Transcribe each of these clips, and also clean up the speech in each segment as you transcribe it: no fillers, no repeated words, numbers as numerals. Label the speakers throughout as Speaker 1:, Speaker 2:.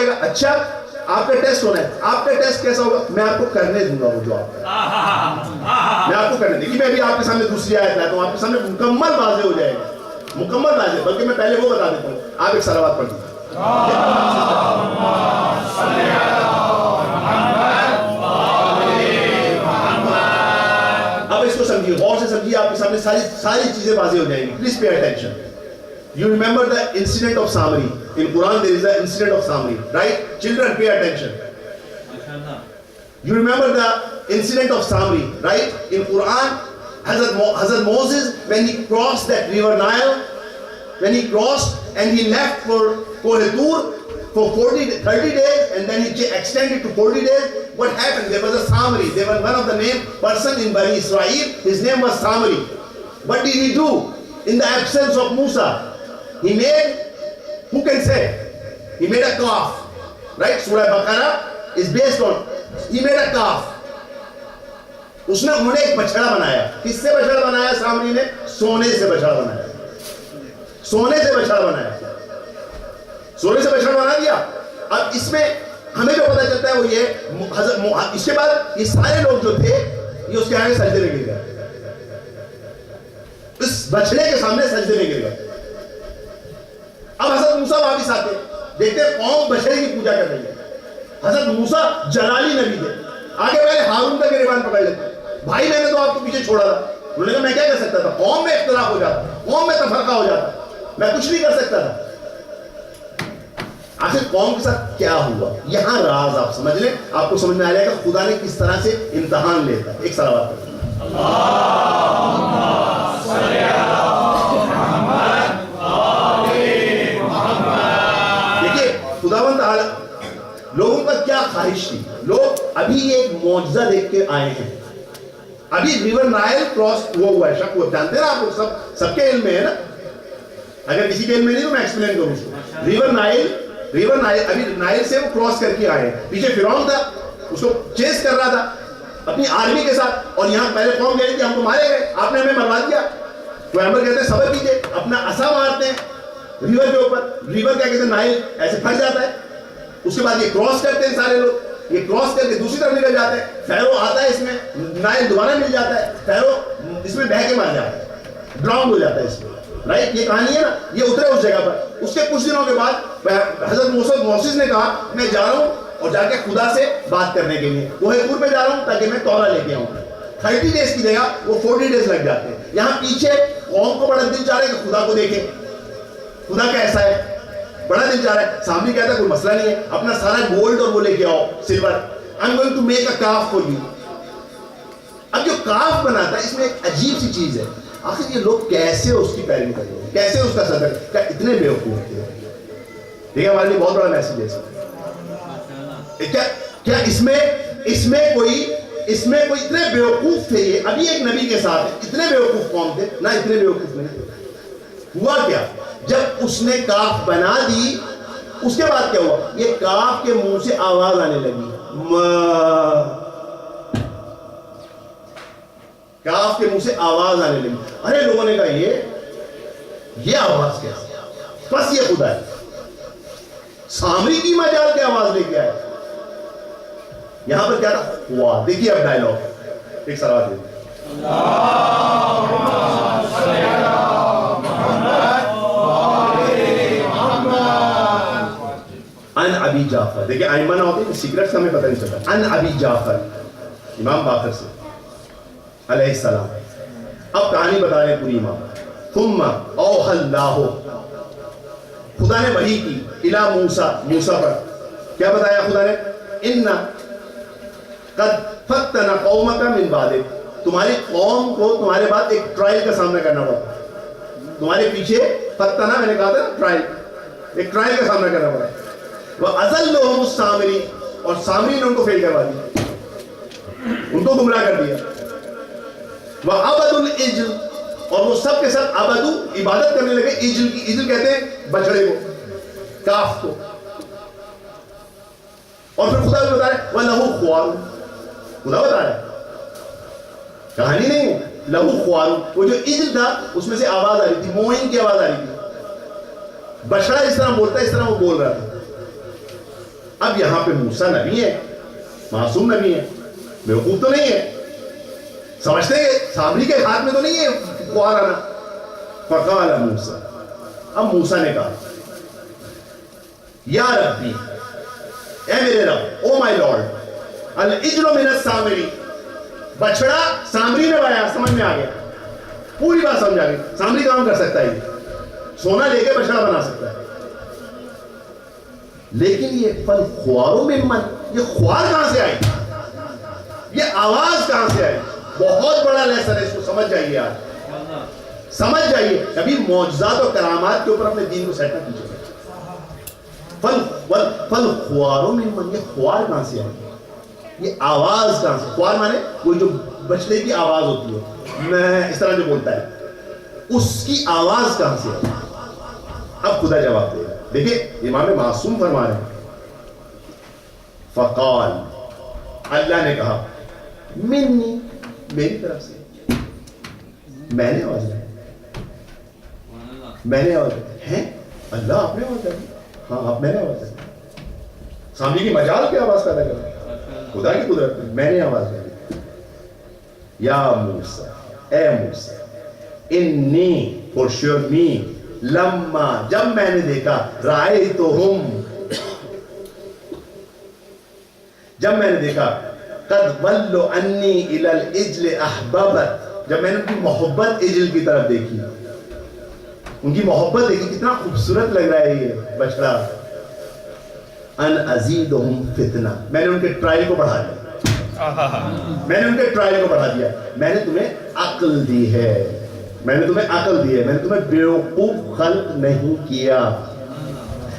Speaker 1: گا اچھا آپ کا ٹیسٹ ہونا ہے, آپ کا ٹیسٹ کیسا ہوگا؟ میں آپ کو کرنے دوں گا وہ جو آپ میں آپ کو کرنے دیکھیے, میں بھی آپ کے سامنے دوسری آیت لاتا ہوں, آپ کے سامنے مکمل واضح ہو جائے گا, مکمل واضح. بلکہ میں پہلے وہ بتا دیتا ہوں, آپ ایک صلوات پڑھ دیجیے. اب اس کو سمجھیے, غور سے سمجھیے, آپ کے سامنے ساری چیزیں واضح ہو جائیں گی. Please pay attention. You remember the incident of Samri. In Quran there is the incident of Samri, right? Children, pay attention. You remember the incident of Samri, right? In Quran, Hazrat Moses, when he crossed that river Nile, when he crossed and he left for Tur for 30 days, and then he extended to 40 days, what happened? There was a Samri. There was one of the name person in Bani Israel. His name was Samri. What did he do in the absence of Musa? He made, who can say? He made a calf. Right? Surah Baqarah is based on, he made a calf. انہوں نے ایک بچڑا بنایا. کس سے بچڑا بنایا سامری نے؟ سونے سے بچڑا بنایا. سونے سے بچڑا بنایا. سونے سے بچڑا بنا دیا. اب اس میں ہمیں جو پتہ چلتا ہے وہ یہ, اس کے بعد یہ سارے لوگ جو تھے یہ اس کے آگے سجدے میں گر گئے. اس بچڑے کے سامنے سجدے میں گر گئے. اب حضرت موسیٰ واپس آتے, دیکھتے قوم بچڑے کی پوجا کر رہی ہے. حضرت موسیٰ جلالی نبی تھے, آگے پہلے ہارون کا گریبان پکڑ لیتے, بھائی میں نے تو آپ کو پیچھے چھوڑا تھا. انہوں نے کہا میں کیا کر سکتا تھا, قوم میں اختلاف ہو جاتا, قوم میں تفرقہ ہو جاتا, میں کچھ نہیں کر سکتا تھا. آخر قوم کے ساتھ کیا ہوا, یہاں راز آپ سمجھ لیں, آپ کو سمجھ میں آ جائے گا خدا نے کس طرح سے امتحان لیتا ہے. ایک صلوات کریں. خداوند تعالی لوگوں کا کیا خواہش تھی. لوگ ابھی ایک معجزہ دیکھ کے آئے ہیں. ابھی ریور نائل کراس ہوا ہے. شک وہ جانتے ہیں نا آپ لوگ, سب کے علم میں ہے نا. اگر کسی کے علم میں نہیں تو میں ایکسپلین کروں اس کو. ریور نائل ابھی نائل سے وہ کراس کر کے آئے ہیں. پیچھے فرعون تھا, اس کو چیز کر رہا تھا اپنی آرمی کے ساتھ, اور یہاں پہلے قوم کہہ رہی تھی ہم کو مارے گئے, آپ نے ہمیں مروا دیا. پیغمبر کہتے ہیں صبر کیجئے, اپنا عصا مارتے ہیں ریور کے اوپر. ریور کیا کہتے ہیں, نائل ایسے پھٹ جاتا ہے. اس کے بعد یہ کراس کرتے ہیں سارے لوگ, یہ کراس کر کے دوسری طرف نکل جاتے ہیں. فیرو آتا ہے اس میں, نائل دوبارہ مل جاتا ہے, فیرو اس میں بہہ کے مار جاتا ہے, ڈراؤن ہو جاتا ہے اس میں. رائٹ, یہ کہانی ہے نا, یہ اترے اس جگہ پر. اس کے کچھ دنوں کے بعد حضرت موسیٰ نے کہا میں جا رہا ہوں اور جا کے خدا سے بات کرنے کے لیے وہ طور پہ جا رہا ہوں تاکہ میں تورا لے کے آؤں. 30 ڈیز کی جگہ وہ 40 ڈیز لگ جاتے ہیں. یہاں پیچھے قوم کو بڑا دل چاہ رہا ہے کہ خدا کو دیکھیں, خدا کیسا ہے, بڑا دل چاہ رہا ہے. سامنے کہتا ہے کوئی مسئلہ نہیں ہے, اپنا سارا گولڈ اور وہ لے کے آؤ, silver, I'm going to make a calf for you. اب جو کاف بناتا ہے اس میں ایک عجیب سی چیز ہے. آخر یہ لوگ کیسے اس کی پیروی کریں گے, کیسے اس کا صدر, کیا اتنے بیوقوف تھے. دیکھیں ہمارے لیے بہت بڑا میسج ہے. کیا اس میں کوئی اتنے بیوقوف تھے. یہ ابھی ایک نبی کے ساتھ اتنے بیوقوف قوم تھے نہ, اتنے بیوقوف نہیں. ہوا کیا, جب اس نے کاف بنا دی اس کے بعد کیا ہوا, یہ کاف کے منہ سے آواز آنے لگی. کاف کے منہ سے آواز آنے لگی. ارے لوگوں نے کہا یہ آواز کیا, بس یہ خدا ہے. سامری کی مجال کے آواز لے کے آئے. یہاں پر کیا تھا ہوا, دیکھیے اب ڈائلوگ. ایک سوال دے ان ابی جعفر. دیکھیں ائمہ نہ ہوتے سیکرٹس ہمیں پتہ نہیں چلتا. ان ابی جعفر, امام باقر سے علیہ السلام. اب کہانی بتا رہے پوری امام. ثم اوحى اللہ, خدا نے وحی کی الی موسیٰ پر. کیا بتایا خدا نے, ان قد فتن قومک من بعدک, تمہاری قوم کو تمہارے بعد ایک ٹرائل کا سامنا کرنا پڑا. تمہارے پیچھے فتنہ, میں نے کہا تھا ٹرائل, ایک ٹرائل کا سامنا کرنا پڑا. وَأَذَلُّهُمُ السَّامِرِي, اور سامری نے ان کو فیل کروا دیا, ان کو گمراہ کر دیا. وَعَبَدُ الْإِجْلِ, اور وہ سب کے ساتھ عبدو عبادت کرنے لگے اجل کی. اجل کہتے ہیں بچڑے کو, کاف کو. اور پھر خدا بھی بتا رہا ہے وَلَهُ خُوَارٌ, خدا بتا رہا ہے, کہانی نہیں ہے. لہو خوارو, وہ جو اجل تھا اس میں سے آواز آ رہی تھی, موئنگ کی آواز آ رہی تھی. بچڑا اس طرح بولتا ہے اس طرح وہ بول رہا تھا. اب یہاں پہ موسیٰ نبی ہے, معصوم نبی ہے, بیوقوف تو نہیں ہے, سمجھتے ہیں سامری کے ہاتھ میں تو نہیں ہے خوار آنا. فقال موسیٰ, اب موسیٰ نے کہا یا ربی, اے میرے رب, او مائی لارڈ, العجل من السامری, بچڑا سامری نے بایا. سمجھ میں آ گیا, پوری بات سمجھ آ گئی. سامری کام کر سکتا ہے, سونا لے کے بچڑا بنا سکتا ہے, لیکن یہ فل خواروں میں من, یہ خوار کہاں سے آئی, یہ آواز کہاں سے آئی؟ بہت بڑا لیسن ہے, اس کو سمجھ جائیے. آج سمجھ جائیے, کبھی معجزات اور کرامات کے اوپر اپنے دین کو سیٹ نہ کیجیے. فل خواروں میں من, یہ خوار کہاں سے آئی, یہ آواز کہاں سے؟ خوار مانے کوئی جو بچڑے کی آواز ہوتی ہے, میں اس طرح جو بولتا ہے, اس کی آواز کہاں سے آئی؟ اب خدا جواب دے گا. دیکھیں امام معصوم فرما رہے ہیں, فقال, اللہ نے کہا, منی, میری طرف سے, میں نے آواز لگائی, میں نے آواز لگائی. ہیں اللہ آپ نے آواز لگائی؟ ہاں آپ, میں نے آواز لگائی. سامنے کی مجال کی آواز پیدا کر, خدا کی قدرت میں میں نے آواز لگائی. یا موسیٰ, اے موسیٰ, انی, for sure me, لما, جب میں نے دیکھا, رأیتہم, جب میں نے دیکھا, قد ولوا انی الی العجل احببت, جب میں نے ان کی محبت عجل کی طرف دیکھی, ان کی محبت دیکھی, کتنا خوبصورت لگ رہا ہے یہ بچڑا. ان ازیدہم فتنہ, میں نے ان کے ٹرائل کو بڑھا دیا, میں نے ان کے ٹرائل کو بڑھا دیا. میں نے تمہیں عقل دی ہے, میں نے تمہیں عقل دی ہے, میں نے تمہیں بیوقوف خلق نہیں کیا.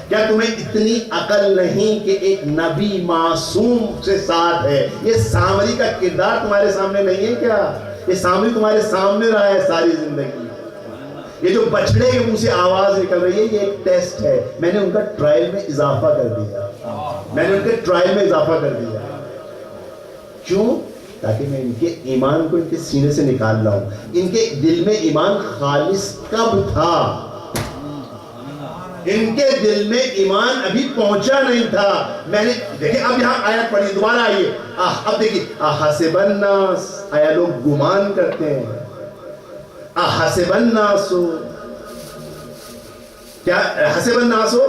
Speaker 1: کیا تمہیں اتنی عقل نہیں کہ ایک نبی معصوم سے ساتھ ہے؟ یہ سامری کا کردار تمہارے سامنے نہیں ہے کیا؟ یہ سامری تمہارے سامنے رہا ہے ساری زندگی. یہ جو بچڑے کے منہ سے آواز نکل رہی ہے, یہ ایک ٹیسٹ ہے. میں نے ان کا ٹرائل میں اضافہ کر دیا, میں نے ان کے ٹرائل میں اضافہ کر دیا. کیوں؟ تاکہ میں ان کے ایمان کو ان کے سینے سے نکال لاؤں. ان کے دل میں ایمان خالص کب تھا؟ ان کے دل میں ایمان ابھی پہنچا نہیں تھا. میں نے دیکھیں, اب یہاں آیت پڑھی, دوبارہ آئیے, اب دیکھیے, احسب الناس, آیا لوگ گمان کرتے ہیں, احسب الناس, کیا حسب الناس ہو,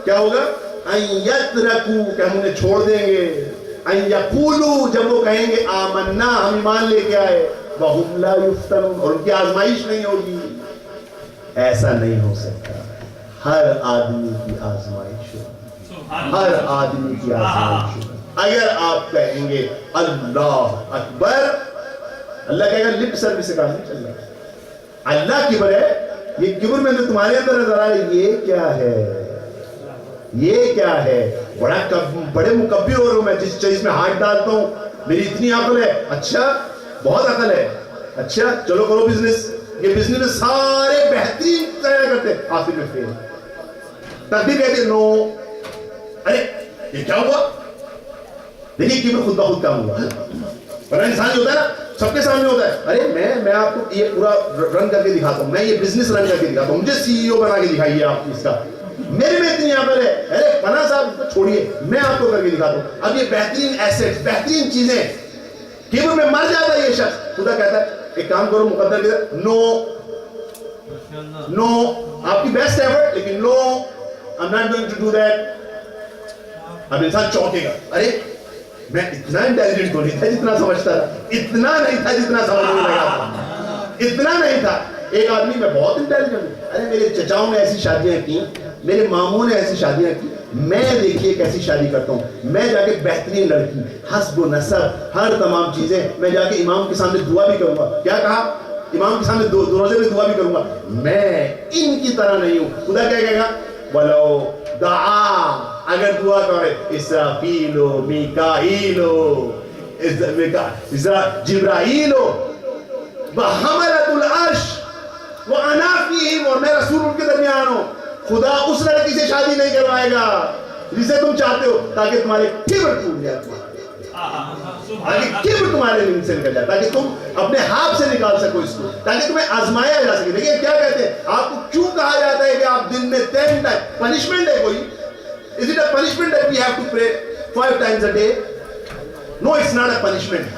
Speaker 1: کیا ہوگا؟ ان یترکو, کہ ہم انہیں چھوڑ دیں گے, ان یقولو, جب وہ کہیں گے آمنا, ہم ایمان لے کے آئے, وہم لا یفتنون, اور ان کی آزمائش نہیں ہوگی. ایسا نہیں ہو سکتا. ہر آدمی کی آزمائش ہوگی, ہر آدمی کی آزمائش ہوگی. اگر آپ کہیں گے اللہ اکبر, اللہ کہے گا لپ سروس سے کام نہیں چل رہا. اللہ کبر ہے, یہ کبر میں جو تمہارے اندر نظر آ رہا ہے, یہ کیا ہے, یہ کیا ہے؟ بڑے مکبر ہو رہا ہوں میں, جس چیز میں ہاتھ ڈالتا ہوں میری اتنی عقل ہے. اچھا بہت عقل ہے, اچھا چلو کرو بزنس. یہ بزنس میں سارے بہترین طرح کرتے ہیں, آخر میں فیل. تقدیر کہتے ہیں نو, ارے یہ کیا ہوا؟ دیکھیے کبر خود بخود کام ہوا. ورنہ انسان جو ہوتا ہے نا, سب کے سامنے ہوتا ہے, ارے میں آپ کو یہ پورا رن کر کے دکھاتا ہوں, میں یہ بزنس رن کر کے دکھاتا ہوں, مجھے سی ای او بنا کے دکھائیے آپ اس کا, میرے میں اتنی عقل ہے. ارے پناہ صاحب چھوڑیے, میں آپ کو کر کے دکھاتا ہوں. اب یہ بہترین ایسیٹس, بہترین چیزیں, کبر میں مر جاتا ہے یہ شخص. خدا کہتا ہے ایک کام کرو, مقدر کی طرح, نو نو, آپ کی بیسٹ ایفرٹ, لیکن نو, I'm not going to do that. اب انسان چونکے گا, ارے میں اتنا انٹیلیجنٹ تو نہیں تھا جتنا سمجھتا تھا, اتنا نہیں تھا جتنا سمجھنے لگا تھا, اتنا نہیں تھا. ایک آدمی میں بہت انٹیلیجنٹ ہوں, ارے میرے چچاؤں نے ایسی شادیاں کی, میرے ماموں نے ایسی شادیاں کی, میں دیکھیے کیسی شادی کرتا ہوں. میں جا کے بہترین لڑکی, حسب و نسب, ہر تمام چیزیں, میں جا کے امام کے سامنے دعا بھی کروں گا. کیا کہا؟ امام کے سامنے دو روزے میں دعا بھی کروں گا. میں ان کی طرح نہیں ہوں. خدا کیا کہے گا؟ ولو دعا, اگر دعا کرے, اسرافیلو, میکائیلو, جبرائیلو, وحملت العرش وانا فیہم, اور میں رسول ان کے درمیان ہوں. خدا اس لڑکی سے شادی نہیں کروائے گا جسے تم چاہتے ہو, تاکہ تمہارے کبر ٹوٹ جائے, تاکہ کبر تمہارے دل سے نکل جائے, تاکہ تم اپنے ہاتھ سے نکال سکو اس کو, تاکہ تمہیں آزمایا جا سکے. دیکھیں کیا کہتے ہیں, آپ کو کیوں کہا جاتا ہے کہ آپ دن میں 10 ٹائم, پنشمنٹ ہے کوئی, Is it a punishment that we have to pray 5 times a day? No, it's not a punishment.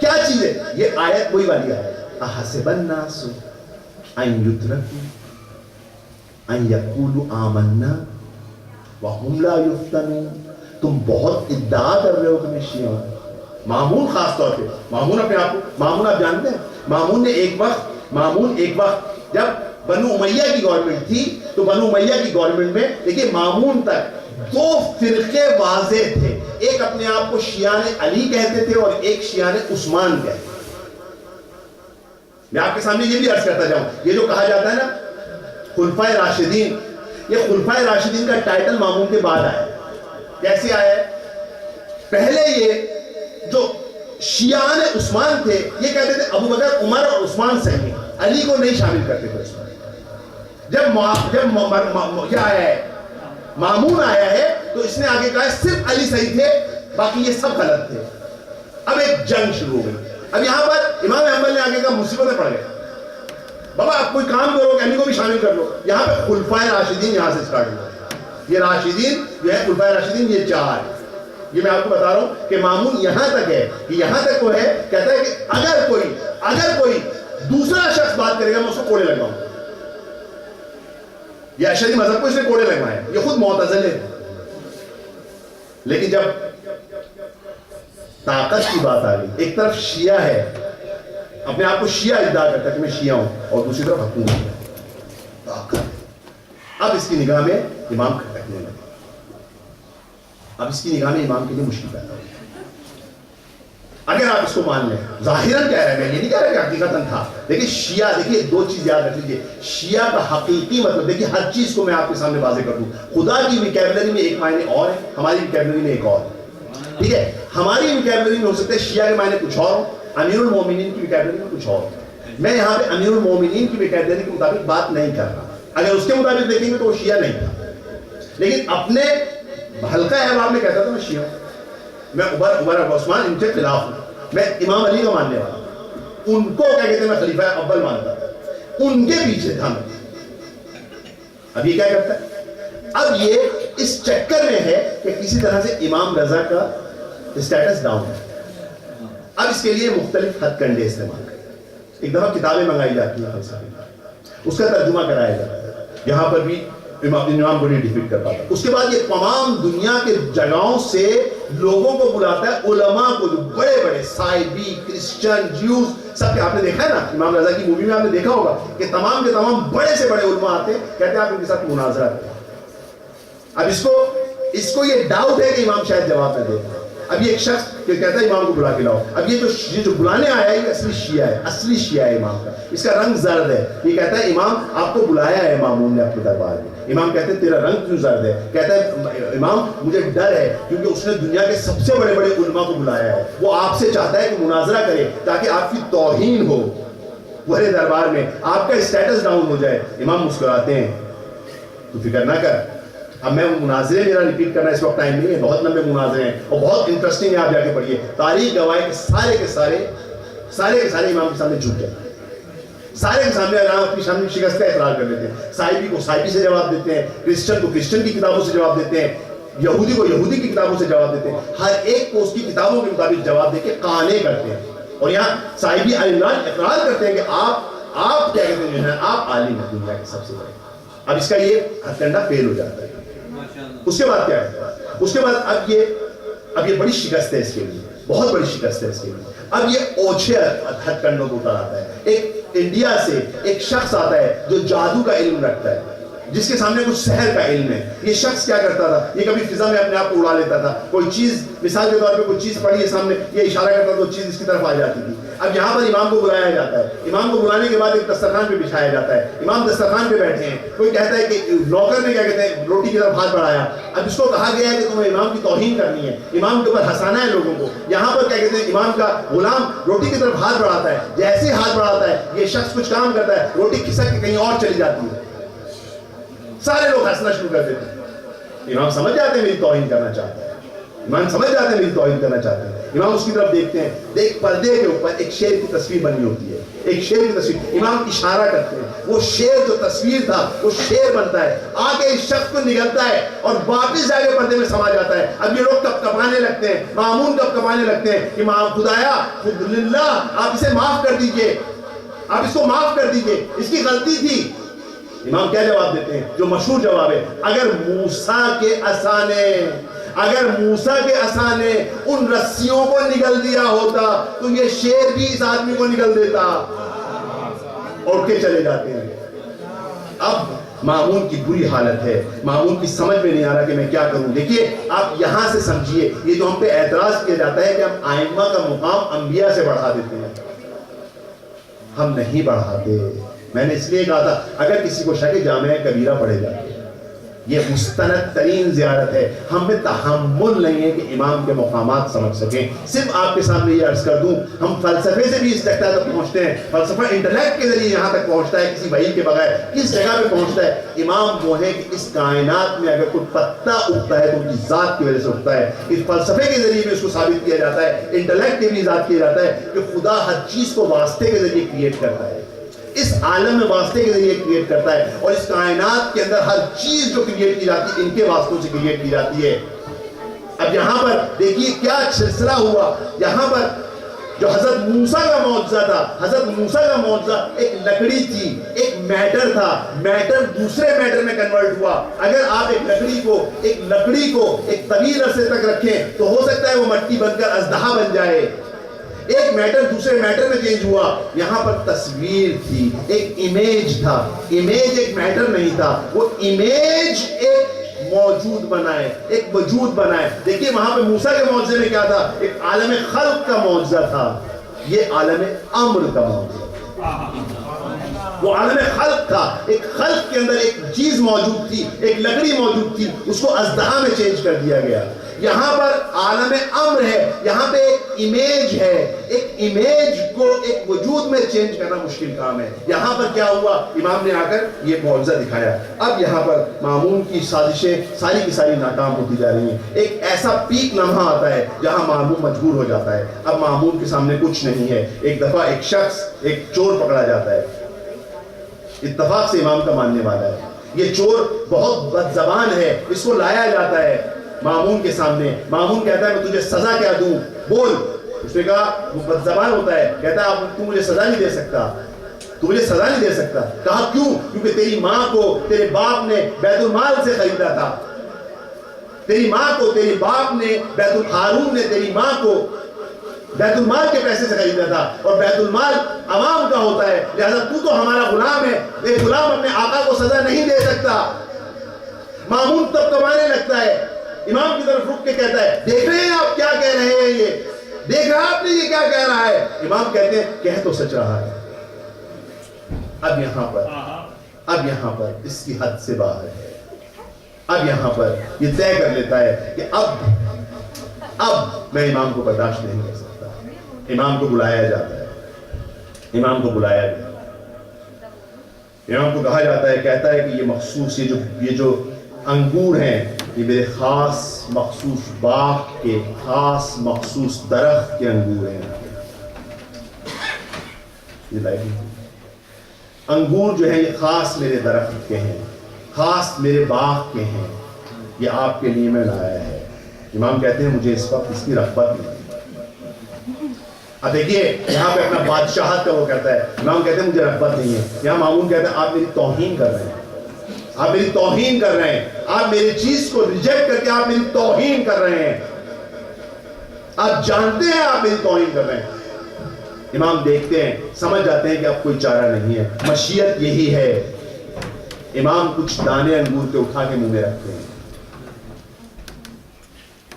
Speaker 1: کیا چیز ہے یہ آیت؟ وہی والی آیت احسب الناس ان یترکوا ان یقولوا آمنا وهم لا یفتنون. تم بہت ادعا کر رہے ہو کہ میں شیعہ ہوں. مامون خاص طور پہ، مامون اپنے آپ کو، مامون آپ جانتے ہیں، مامون نے ایک وقت جب بنو امیہ کی گورنمنٹ تھی تو بنو امیہ کی گورنمنٹ میں دیکھیں مامون تک دو فرقے واضح تھے. ایک اپنے آپ کو شیعان علی کہتے تھے اور ایک شیعان عثمان کہتے تھے. میں آپ کے سامنے یہ بھی عرض کرتا جاؤں، یہ جو کہا جاتا ہے نا خلفائے راشدین، یہ خلفائے راشدین کا ٹائٹل مامون کے بعد آیا. کیسے آیا ہے؟ پہلے یہ جو شیعان عثمان تھے یہ کہتے تھے ابو بکر عمر اور عثمان صحیح ہیں، علی کو نہیں شامل کرتے تھے اس میں. جب کیا آیا ہے مامون آیا ہے تو اس نے آگے کہا ہے صرف علی صحیح تھے باقی یہ سب غلط تھے. اب ایک جنگ شروع ہو گئی. اب یہاں پر امام احمد نے آگے کہا مصیبتیں پڑ گئے، بابا آپ کوئی کام کرو کہ علی کو بھی شامل کر لو. یہاں پہ خلفائے راشدین یہاں سے سٹارٹ ہوا. یہ راشدین جو ہے خلفائے راشدین یہ چار، یہ میں آپ کو بتا رہا ہوں کہ مامون یہاں تک ہے کہ یہاں تک وہ ہے کہتا ہے کہ اگر کوئی دوسرا شخص بات کرے گا میں اس کو کوڑے لگاؤں. یہ اشعری مذہب کو اس نے کوڑے لگوائے. یہ خود معتزلے تھے. لیکن جب طاقت کی بات آ گئی، ایک طرف شیعہ ہے اپنے آپ کو شیعہ ادعا کرتا ہے کہ میں شیعہ ہوں، اور دوسری طرف حکومت طاقت. اب اس کی نگاہ میں امام کھٹکنے لگے. اب اس کی نگاہ میں امام کے لیے مشکل پیدا ہوئی. اگر آپ اس کو مان لیں ظاہراً کہہ رہے ہیں، میں یہ نہیں کہہ رہا کہ حقیقتاً تھا، لیکن شیعہ دیکھیے دو چیز یاد رکھ لیجیے. شیعہ کا حقیقی مطلب دیکھیے ہر چیز کو میں آپ کے سامنے واضح کر دوں. خدا کی ویکیبلری میں ایک معنی اور ہے، ہماری ویکیبلری میں ایک اور ہے. ٹھیک ہے، ہماری ویکیبلری میں ہو سکتا ہے شیعہ کے معنی کچھ اور ہوں، امیر المومنین کی ویکیبلری میں کچھ اور. میں یہاں پہ امیر المومنین کی ویکیبلری کے مطابق بات نہیں کر رہا. اگر اس کے مطابق دیکھیں گے تو وہ شیعہ نہیں تھا، لیکن اپنے حلقہ احباب میں کہتا تھا میں شیعہ ہوں، میں عمر اور عثمان ان کے خلاف ہوں، میں امام علی کا ماننے والا ہوں. ان کو کیا کہتے ہیں میں خلیفہ اول مانتا تھا، ان کے پیچھے تھا میں. اب یہ کیا کرتا ہے؟ اب یہ اس چکر میں ہے کہ کسی طرح سے امام رضا کا اسٹیٹس ڈاؤن ہے. اب اس کے لیے مختلف ہتھ کنڈے استعمال کرتے ہیں. ایک دفعہ کتابیں منگائی جاتی ہیں فلسفے، اس کا ترجمہ کرایا جاتا ہے. یہاں پر بھی امام کو نہیں ڈیفیٹ کر پاتا. اس کے بعد یہ تمام دنیا کے جگہوں سے لوگوں کو بلاتا ہے، علماء کو جو بڑے بڑے سائبی، کرسچن، جیوز سب کے. آپ نے دیکھا ہے نا امام رضا کی مووی میں آپ نے دیکھا ہوگا کہ تمام کے تمام بڑے سے بڑے علماء آتے ہیں، کہتے ہیں آپ ان کے ساتھ مناظرہ کریں. اب اس کو یہ ڈاؤٹ ہے کہ امام شاید جواب نہ دے. اب یہ ایک شخص کہ کہتا ہے امام کو بلا کے لاؤ. اب یہ جو بلانے آیا ہے یہ اصلی شیعہ ہے، اصلی شیعہ ہے امام کا. اس کا رنگ زرد ہے. یہ کہتا ہے امام آپ کو بلایا ہے مامون نے اپنے دربار میں. امام کہتے ہیں تیرا رنگ کیوں زرد ہے؟ کہتا ہے امام مجھے ڈر ہے کیونکہ اس نے دنیا کے سب سے بڑے بڑے علماء کو بلایا ہے، وہ آپ سے چاہتا ہے کہ مناظرہ کرے تاکہ آپ کی توہین ہو پورے دربار میں، آپ کا اسٹیٹس ڈاؤن ہو جائے. امام مسکراتے ہیں تو فکر نہ کر. اب میں مناظرے میرا ریپیٹ کرنا اس وقت ٹائم نہیں ہے، بہت لمبے مناظرے ہیں اور بہت انٹرسٹنگ ہے. آپ جا کے پڑھیے، تاریخ گواہ کہ سارے کے سارے امام کے سامنے جھک جاتے ہیں. سارے کے سامنے امام اپنی سامنے شکست کا اقرار کر لیتے ہیں. سائبی کو سائبی سے جواب دیتے ہیں، کرسچن کو کرسچن کی کتابوں سے جواب دیتے ہیں، یہودی کو یہودی کی کتابوں سے جواب دیتے ہیں. ہر ایک کو اس کی کتابوں کے مطابق جواب دے کے قانے کرتے ہیں. اور یہاں سائبی عالمان اقرار کرتے ہیں کہ آپ کیا کہتے ہیں، آپ عالم ہیں دنیا کے سب سے بڑے. اب اس کا یہ ہتھکنڈا فیل ہو جاتا ہے. اس کے بعد کیا ہے؟ اس کے بعد اب یہ بڑی شکست ہے اس کے لیے، بہت بڑی شکست ہے اس کے لیے. اب یہ اوچھے ہتھ کنڈوں کو اتر آتا ہے. ایک انڈیا سے ایک شخص آتا ہے جو جادو کا علم رکھتا ہے، جس کے سامنے کچھ سحر کا علم ہے. یہ شخص کیا کرتا تھا؟ یہ کبھی فضا میں اپنے آپ کو اڑا لیتا تھا. کوئی چیز مثال کے طور پہ کوئی چیز پڑی ہے سامنے، یہ اشارہ کرتا تو چیز اس کی طرف آ جاتی تھی. اب یہاں پر امام کو بلایا جاتا ہے. امام کو بلانے کے بعد ایک دسترخوان پہ بچھایا جاتا ہے. امام دسترخوان پہ بیٹھے ہیں. کوئی کہتا ہے کہ نوکر نے کیا کہتے ہیں روٹی کی طرف ہاتھ بڑھایا. اب اس کو کہا گیا ہے کہ تمہیں امام کی توہین کرنی ہے، امام کے اوپر ہنسانا ہے لوگوں کو. یہاں پر کیا کہتے ہیں امام کا غلام روٹی کی طرف ہاتھ بڑھاتا ہے. جیسے ہی ہاتھ بڑھاتا ہے یہ شخص کچھ کام کرتا ہے، روٹی کھسک کے کہیں اور چلی جاتی ہے. سارے لوگ ہنسنا شروع کر دیتے ہیں. امام سمجھ جاتے ہیں میری توہین کرنا چاہتا ہے. ایمان سمجھ جاتے ہیں میری توہین کرنا چاہتے ہیں. امام اس کی طرف دیکھتے ہیں, ایک پردے کے اوپر ایک شیر کی تصویر بنی ہوتی ہے, ایک شیر کی تصویر, امام اشارہ کرتے ہیں, وہ شیر جو تصویر تھا وہ شیر بنتا ہے, آگے اس شخص کو نگلتا ہے اور واپس جا کے پردے میں سما جاتا ہے. اب یہ لوگ کب کپانے لگتے ہیں, مامون کب کپانے لگتے ہیں کہ خدایا خود للہ آپ اسے معاف کر دیجئے, آپ اس کو معاف کر دیجئے, اس کی غلطی تھی. امام کیا جواب دیتے ہیں جو مشہور جواب ہے, اگر موسیٰ کے عصا نے ان رسیوں کو نگل دیا ہوتا تو یہ شیر بھی اس آدمی کو نگل دیتا. اٹھ کے چلے جاتے ہیں. اب مامون کی بری حالت ہے, مامون کی سمجھ میں نہیں آ رہا کہ میں کیا کروں. دیکھیے آپ یہاں سے سمجھیے, یہ جو ہم پہ اعتراض کیا جاتا ہے کہ ہم ائمہ کا مقام انبیاء سے بڑھا دیتے ہیں, ہم نہیں بڑھاتے. میں نے اس لیے کہا تھا اگر کسی کو شک جامعہ کبیرہ پڑھے گا, یہ مستند ترین زیارت ہے. ہم میں تحمل نہیں ہے کہ امام کے مقامات سمجھ سکیں. صرف آپ کے سامنے یہ عرض کر دوں, ہم فلسفے سے بھی اس تک پہنچتے ہیں, فلسفہ انٹلیکٹ کے ذریعے یہاں تک پہنچتا ہے, کسی وحی کے بغیر کس جگہ پہ پہنچتا ہے. امام وہ ہے کہ اس کائنات میں اگر کوئی پتا اگتا ہے تو ان کی ذات کی وجہ سے اگتا ہے. اس فلسفے کے ذریعے بھی اس کو ثابت کیا جاتا ہے, انٹلیکٹ کے بھی ذات کیا جاتا ہے کہ خدا ہر چیز کو واسطے کے ذریعے کریٹ کرتا ہے, اس عالم میں واسطے کے ذریعے کریٹ کرتا ہے, اور اس کائنات کے اندر ہر چیز جو کریٹ کی جاتی ہے ان کے واسطوں سے کریٹ کی جاتی ہے. اب یہاں پر دیکھیے کیا سلسلہ ہوا. یہاں پر جو حضرت موسیٰ کا معجزہ تھا, حضرت موسیٰ کا معجزہ ایک لکڑی تھی, ایک میٹر تھا, میٹر دوسرے میٹر میں کنورٹ ہوا. اگر آپ ایک لکڑی کو ایک طویل عرصے تک رکھیں تو ہو سکتا ہے وہ مٹی بن کر اژدہا بن جائے. ایک میٹر دوسرے میٹر میں چینج ہوا. یہاں پر تصویر تھی, ایک امیج تھا, امیج ایک میٹر نہیں تھا, وہ امیج ایک موجود بنائے, ایک وجود بنائے. دیکھیے وہاں پہ موسیٰ کے معجزے میں کیا تھا, ایک عالم خلق کا معجزہ تھا, یہ عالم امر کا معجزہ. وہ عالم خلق تھا, ایک خلق کے اندر ایک چیز موجود تھی, ایک لکڑی موجود تھی, اس کو اژدہا میں چینج کر دیا گیا. یہاں پر عالم امر ہے, یہاں پہ ایک امیج ہے, ایک امیج کو ایک وجود میں چینج کرنا مشکل کام ہے. یہاں پر کیا ہوا, امام نے آ کر یہ معجزہ دکھایا. اب یہاں پر مامون کی سازشیں ساری کی ساری ناکام ہوتی جا رہی ہیں. ایک ایسا پیک لمحہ آتا ہے جہاں مامون مجبور ہو جاتا ہے. اب مامون کے سامنے کچھ نہیں ہے. ایک دفعہ ایک شخص, ایک چور پکڑا جاتا ہے, اتفاق سے امام کا ماننے والا ہے. یہ چور بہت بد زبان ہے, اس کو لایا جاتا ہے مامون کے سامنے. مامون کہتا ہے میں تجھے سزا کیا دوں, بول. اس نے کہا, وہ بد زبان ہوتا ہے, کہتا ہے تو مجھے سزا نہیں دے سکتا, تو مجھے سزا نہیں دے سکتا. کہا کیوں؟ کیونکہ تیری ماں کو تیرے باپ نے بیت المال سے خریدا تھا, تیری ماں کو تیرے باپ نے ہارون نے تیری ماں کو بیت المال کے پیسے سے خریدا تھا, اور بیت المال عوام کا ہوتا ہے, لہذا تو ہمارا غلام ہے, ایک غلام اپنے آقا کو سزا نہیں دے سکتا. مامون تب کمانے لگتا ہے, امام کی طرف رک کے کہتا ہے دیکھ رہے ہیں آپ کیا کہہ رہے ہیں, یہ دیکھ رہا آپ نے یہ کیا کہہ رہا ہے. امام کہتے ہیں کہہ تو سچ رہا ہے. اب یہاں پر اس کی حد سے باہر ہے. اب یہاں پر یہ طے کر لیتا ہے کہ اب میں امام کو برداشت نہیں کر سکتا. امام کو بلایا جاتا ہے, امام کو بلایا گیا, امام کو کہا جاتا ہے, کہتا ہے کہ یہ مخصوص یہ جو انگور ہیں یہ میرے خاص مخصوص باغ کے خاص مخصوص درخت کے انگور ہیں. یہ انگور جو ہیں یہ خاص میرے درخت کے ہیں, خاص میرے باغ کے ہیں, یہ آپ کے لیے میں لایا ہے. امام کہتے ہیں مجھے اس وقت اس کی رغبت نہیں. اب دیکھیے یہاں پہ اپنا بادشاہت کا وہ کہتا ہے, امام کہتے ہیں مجھے رغبت نہیں ہے. یہاں مامون کہتا ہے آپ میری توہین کر رہے ہیں, آپ میری توہین کر رہے ہیں, آپ میری چیز کو ریجیکٹ کر کے آپ میری توہین کر رہے ہیں, آپ جانتے ہیں آپ میری توہین کر رہے ہیں. امام دیکھتے ہیں, سمجھ جاتے ہیں کہ اب کوئی چارہ نہیں ہے, مشیت یہی ہے. امام کچھ دانے انگور کے اٹھا کے منہ میں رکھتے ہیں,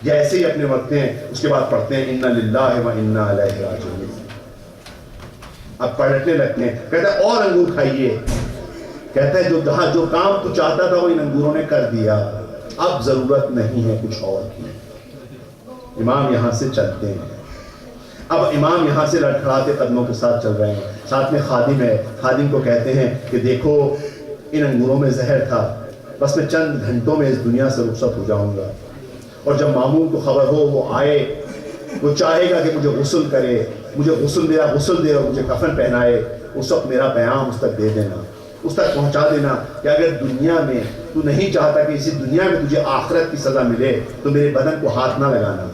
Speaker 1: جیسے ہی اپنے رکھتے ہیں اس کے بعد پڑھتے ہیں انا للہ و انا الیہ راجعون. اب پلٹنے لگتے ہیں, کہتا ہے اور انگور کھائیے. کہتا ہے جو کام تو چاہتا تھا وہ ان انگوروں نے کر دیا, اب ضرورت نہیں ہے کچھ اور کی. امام یہاں سے چلتے ہیں. اب امام یہاں سے لڑکھڑاتے قدموں کے ساتھ چل رہے ہیں, ساتھ میں خادم ہے. خادم کو کہتے ہیں کہ دیکھو ان انگوروں میں زہر تھا, بس میں چند گھنٹوں میں اس دنیا سے رخصت ہو جاؤں گا. اور جب ماموم کو خبر ہو وہ آئے، وہ چاہے گا کہ مجھے غسل کرے، مجھے میرا غسل دے اور مجھے کفن پہنائے، اس وقت میرا پیام اس تک دے دینا، اس تک پہنچا دینا کہ اگر دنیا میں تو نہیں چاہتا کہ اسی دنیا میں تجھے آخرت کی سزا ملے تو میرے بدن کو ہاتھ نہ لگانا۔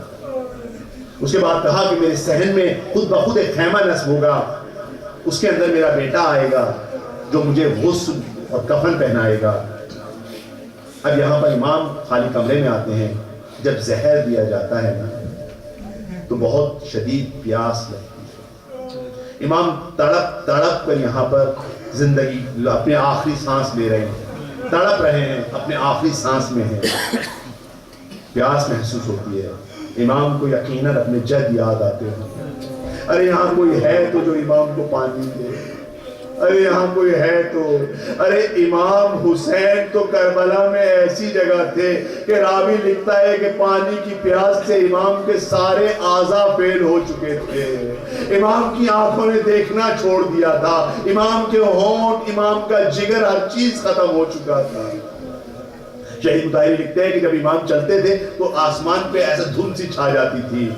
Speaker 1: اس کے بعد کہا کہ میرے صحن میں خود بخود ایک خیمہ نصب ہوگا، اس کے اندر میرا بیٹا آئے گا جو مجھے غسل اور کفن پہنائے گا۔ اب یہاں پر امام خالی کمرے میں آتے ہیں، جب زہر دیا جاتا ہے نا تو بہت شدید پیاس لگتی ہے، امام تڑپ تڑپ کر یہاں پر زندگی اپنے آخری سانس لے رہے ہیں، تڑپ رہے ہیں، اپنے آخری سانس میں ہیں، پیاس محسوس ہوتی ہے۔ امام کو یقیناً اپنے جد یاد آتے ہیں، ارے یہاں کوئی ہے تو جو امام کو پانی دے، ارے یہاں کوئی ہے تو، ارے امام حسین تو کربلا میں ایسی جگہ تھے کہ راوی لکھتا ہے کہ پانی کی پیاس سے امام کے سارے اعضاء فیل ہو چکے تھے، امام کی آنکھوں نے دیکھنا چھوڑ دیا تھا، امام کے ہونٹ، امام کا جگر، ہر چیز ختم ہو چکا تھا۔ شہید مطہری لکھتے ہیں کہ جب امام چلتے تھے تو آسمان پہ ایسا دھند سی چھا جاتی تھی۔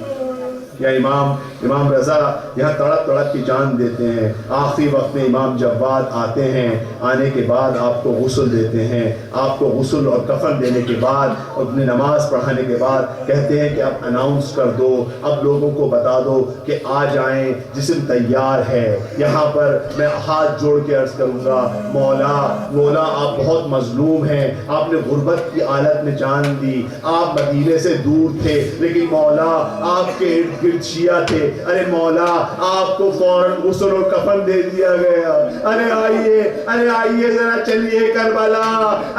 Speaker 1: یا امام رضا یہاں تڑپ تڑپ کی جان دیتے ہیں۔ آخری وقت میں امام جواد آتے ہیں، آنے کے بعد آپ کو غسل دیتے ہیں، آپ کو غسل اور کفن دینے کے بعد اپنی نماز پڑھانے کے بعد کہتے ہیں کہ اب اناؤنس کر دو، اب لوگوں کو بتا دو کہ آ جائیں، جسم تیار ہے۔ یہاں پر میں ہاتھ جوڑ کے عرض کروں گا، مولا آپ بہت مظلوم ہیں، آپ نے غربت کی حالت میں جان دی، آپ مدینے سے دور تھے لیکن مولا آپ کے ارد گرد شیعہ تھے، ارے مولا آپ کو فوراً غسل اور کفن دے دیا گیا، ارے آئیے ذرا چلیے کربلا،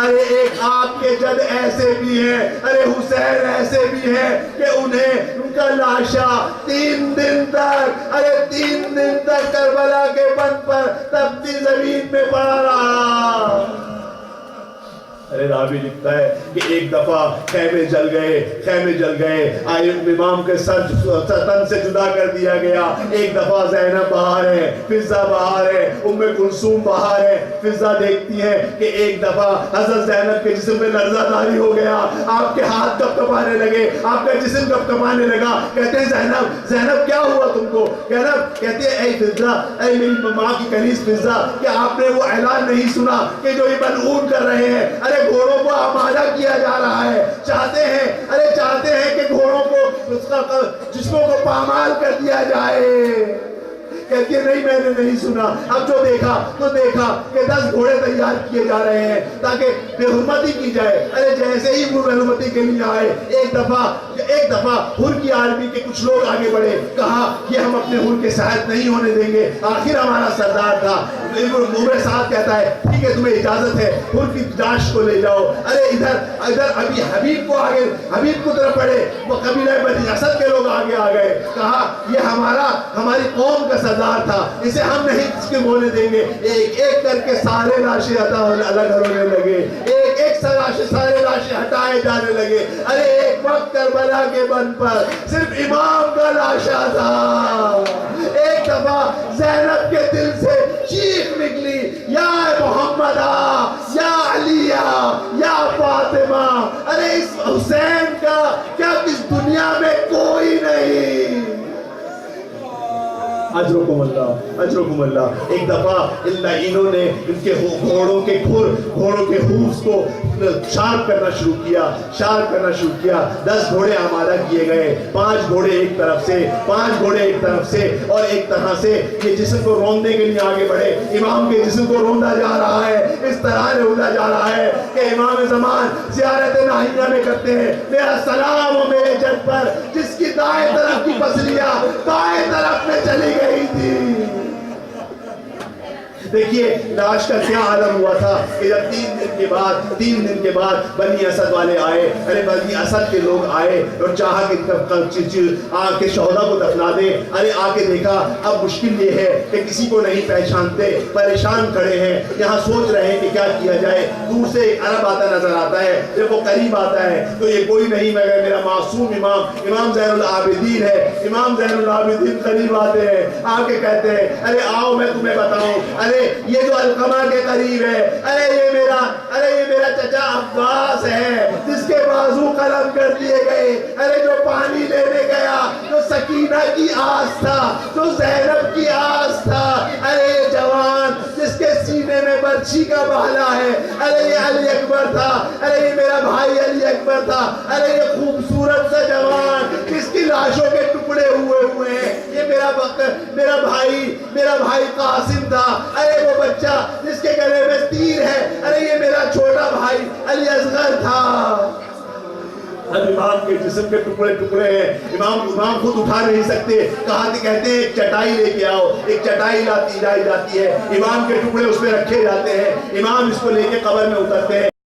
Speaker 1: ارے ایک آپ کے جد ایسے بھی ہیں، ارے حسین ایسے بھی ہیں کہ انہیں ان کا لاشا 3 دن تک کربلا کے بند پر تپتی زمین میں پڑا رہا۔ ارے راوی لکھتا ہے کہ ایک دفعہ خیمے جل گئے، امام کے سر تن سے جدا کر دیا گیا۔ ایک دفعہ زینب باہر ہے، فضہ باہر ہے، ام کلثوم باہر ہے، فضہ دیکھتی ہے کہ ایک دفعہ حضرت زینب کے جسم میں لرزہ داری ہو گیا، آپ کے ہاتھ کب کپانے لگے، آپ کا جسم کب کپانے لگا۔ کہتے ہیں زینب کیا ہوا تم کو؟ کہتے ہیں اے فضہ، اے میری ماں کی کنیز فضہ، کہ آپ نے وہ اعلان نہیں سنا کہ جو یہ ملعون کر رہے ہیں، ارے گھوڑوں کو آمادہ کیا جا رہا ہے، چاہتے ہیں کہ گھوڑوں کو جسموں کو پامال کر دیا جائے۔ کہتی ہے نہیں، میں نے نہیں سنا۔ اب جو دیکھا کہ 10 گھوڑے تیار کیے جا رہے ہیں تاکہ بے حرمتی کی جائے۔ ارے جیسے ہی وہ بے حرمتی کے لیے آئے، ایک دفعہ حر کی آرمی کے کچھ لوگ آگے بڑھے، کہا کہ ہم اپنے حر کے ساتھ نہیں ہونے دیں گے، آخر ہمارا سردار تھا۔ عمر سعد کہتا ہے ٹھیک ہے تمہیں اجازت ہے، حر کی لاش کو لے جاؤ۔ ارے ادھر ابھی حبیب کو طرف بڑھے، وہ قبیلہ بنی اسد کے لوگ آگے آ گئے، کہا یہ ہماری قوم کا سردار تھا، اسے ہم نہیں اس کے ہونے دیں گے۔ ایک ایک کر کے سارے لاشیں الگ ہونے لگے، ایک سارے لاشیں ہٹائے جانے لگے۔ ارے ایک وقت کربلا کے بند پر صرف امام کا لاشا تھا۔ ایک دفعہ زینب کے دل سے چیخ نکلی، یا محمدہ، یا علیہ، یا فاطمہ، ارے اس حسین کا کیا اس دنیا میں کوئی نہیں؟ اجرکم اللہ۔ ایک دفعہ انہوں نے ان کے گھوڑوں کے ہوفز کو شارپ کرنا شروع کیا۔ 10 گھوڑے آمادہ کیے گئے، 5 گھوڑے ایک طرف سے اور ایک طرح سے یہ جسم کو روندنے کے لیے آگے بڑھے۔ امام کے جسم کو روندا جا رہا ہے، اس طرح روندا جا رہا ہے کہ امام زمان زیارت ناہیہ میں کرتے ہیں، میرا سلام ہو میرے جد پر جس کی دائیں طرف کی پسلیاں بائیں طرف میں چلی گئی تھی۔ دیکھیے لاش کا کیا عالم ہوا تھا کہ جب 3 دن کے بعد بنی اسد والے آئے، ارے بنی اسد کے لوگ آئے اور چاہا کہ آ کے شہداء کو دفنا دیں۔ ارے آ کے دیکھا اب مشکل یہ ہے کہ کسی کو نہیں پہچانتے، پریشان کھڑے ہیں، یہاں سوچ رہے ہیں کہ کیا کیا جائے۔ دور سے ایک عرب آتا نظر آتا ہے، جب وہ قریب آتا ہے تو یہ کوئی نہیں مگر میرا معصوم امام زین العابدین ہے۔ امام زین العابدین قریب آتے ہیں، آ کے کہتے ہیں ارے آؤ میں تمہیں بتاؤں، ارے یہ جو القمہ کے قریب ہے، ارے یہ میرا چچا عباس ہے جس کے بازو قلم کر دیے گئے، ارے جو پانی لینے گیا، جو سکینہ کی آس تھا، جو زینب کی آس تھا، ارے یہ جوان جس کے سینے میں برچھی کا بھالا ہے، ارے یہ علی اکبر تھا، ارے یہ میرا بھائی علی اکبر تھا، ارے یہ خوبصورت سا جوان جس کی لاشوں کے ٹکڑے ہوئے ہیں، یہ میرا بھائی قاسم تھا، ارے وہ بچہ جس کے گلے میں تیر ہے، ارے یہ میرا چھوٹا بھائی علی اصغر تھا۔ اب امام کے جسم کے ٹکڑے ہیں، امام خود اٹھا نہیں سکتے، کہتے ہیں ایک چٹائی لے کے آؤ، ایک چٹائی لائی جاتی ہے، امام کے ٹکڑے اس میں رکھے جاتے ہیں، امام اس کو لے کے قبر میں اترتے ہیں،